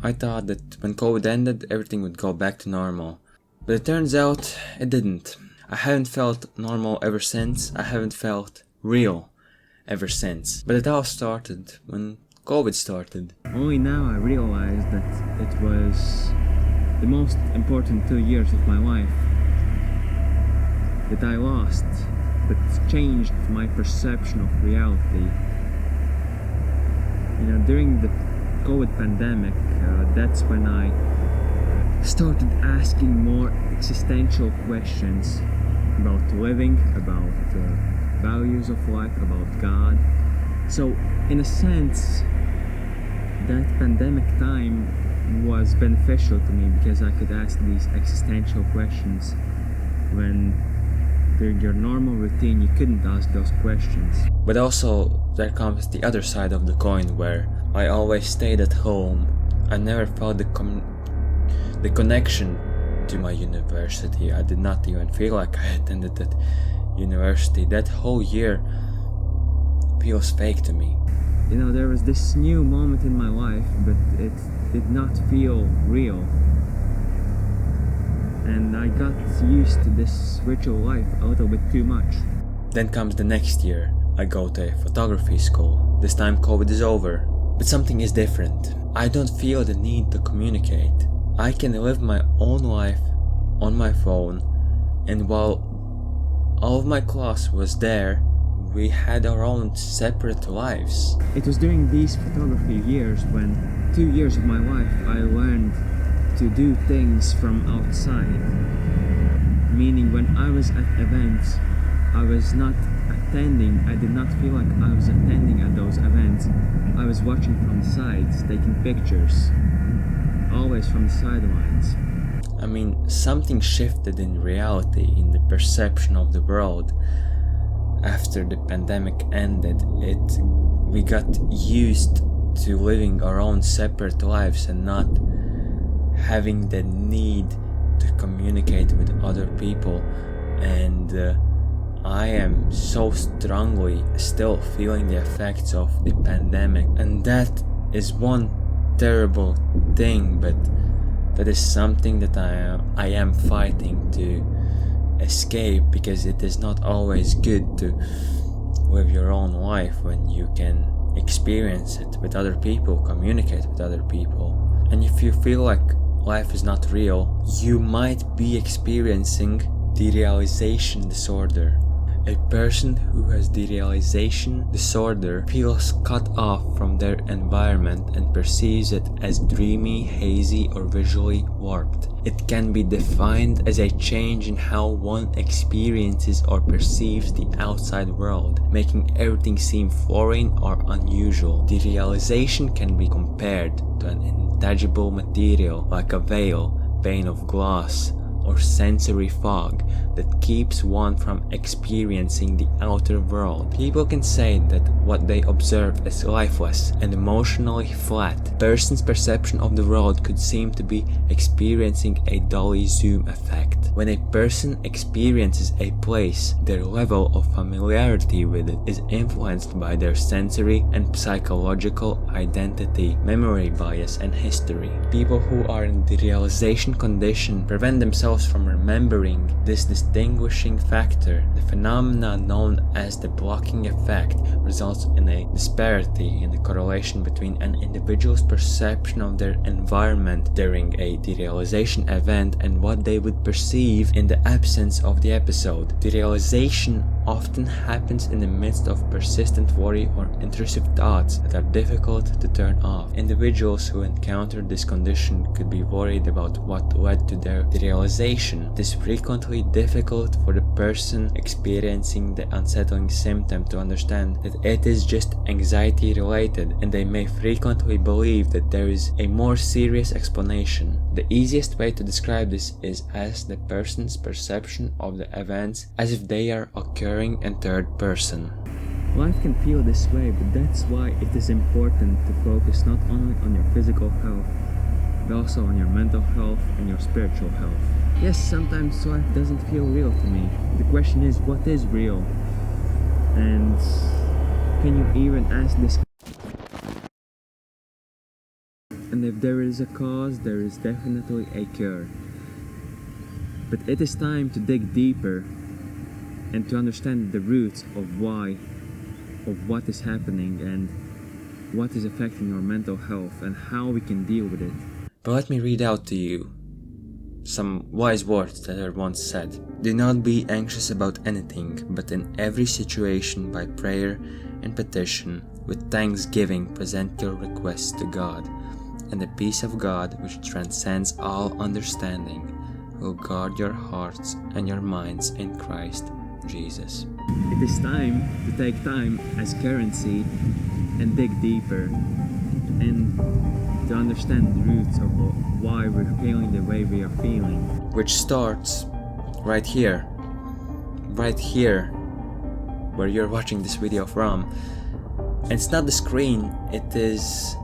I thought that when COVID ended, everything would go back to normal. But it turns out it didn't. I haven't felt normal ever since. I haven't felt real ever since. But it all started when COVID started. Only now I realized that it was the most important 2 years of my life that I lost, that changed my perception of reality. During the COVID pandemic, that's when I started asking more existential questions about living, about values of life, about God. So, in a sense, that pandemic time was beneficial to me because I could ask these existential questions when during your normal routine you couldn't ask those questions. But also, there comes the other side of the coin where I always stayed at home. I never felt the connection to my university. I did not even feel like I attended that university. That whole year feels fake to me. There was this new moment in my life, but it did not feel real. And I got used to this virtual life a little bit too much. Then comes the next year. I go to a photography school. This time COVID is over. But something is different. I don't feel the need to communicate. I can live my own life on my phone, and while all of my class was there, we had our own separate lives. It was during these photography years when 2 years of my life I learned to do things from outside. Meaning when I was at events, I was not attending. I did not feel like I was attending at those events. I was watching from the sides, taking pictures, always from the sidelines. I mean, something shifted in reality, in the perception of the world. After the pandemic ended, we got used to living our own separate lives and not having the need to communicate with other people. And I am so strongly still feeling the effects of the pandemic, and that is one terrible thing, but that is something that I am fighting to escape, because it is not always good to live your own life when you can experience it with other people, communicate with other people. And if you feel like life is not real, you might be experiencing derealization disorder. A person who has derealization disorder feels cut off from their environment and perceives it as dreamy, hazy, or visually warped. It can be defined as a change in how one experiences or perceives the outside world, making everything seem foreign or unusual. Derealization can be compared to an intangible material like a veil, pane of glass, or sensory fog that keeps one from experiencing the outer world. People can say that what they observe is lifeless and emotionally flat. A person's perception of the world could seem to be experiencing a dolly zoom effect. When a person experiences a place, their level of familiarity with it is influenced by their sensory and psychological identity, memory bias, and history. People who are in the realization condition prevent themselves from remembering this distinguishing factor. The phenomena known as the blocking effect results in a disparity in the correlation between an individual's perception of their environment during a derealization event and what they would perceive in the absence of the episode. Derealization often happens in the midst of persistent worry or intrusive thoughts that are difficult to turn off. Individuals who encounter this condition could be worried about what led to their derealization. It is frequently difficult for the person experiencing the unsettling symptom to understand that it is just anxiety related, and they may frequently believe that there is a more serious explanation. The easiest way to describe this is as the person's perception of the events as if they are occurring in third person. Life can feel this way, but that's why it is important to focus not only on your physical health, but also on your mental health and your spiritual health. Yes, sometimes life doesn't feel real to me. The question is, what is real? And can you even ask this? And if there is a cause, there is definitely a cure. But it is time to dig deeper and to understand the roots of why, of what is happening and what is affecting our mental health and how we can deal with it. But let me read out to you some wise words that are once said. Do not be anxious about anything, but in every situation by prayer and petition, with thanksgiving present your requests to God, and the peace of God, which transcends all understanding, will guard your hearts and your minds in Christ Jesus. It is time to take time as currency and dig deeper and to understand the roots of why we're feeling the way we are feeling. Which starts right here where you're watching this video from. And it's not the screen, it is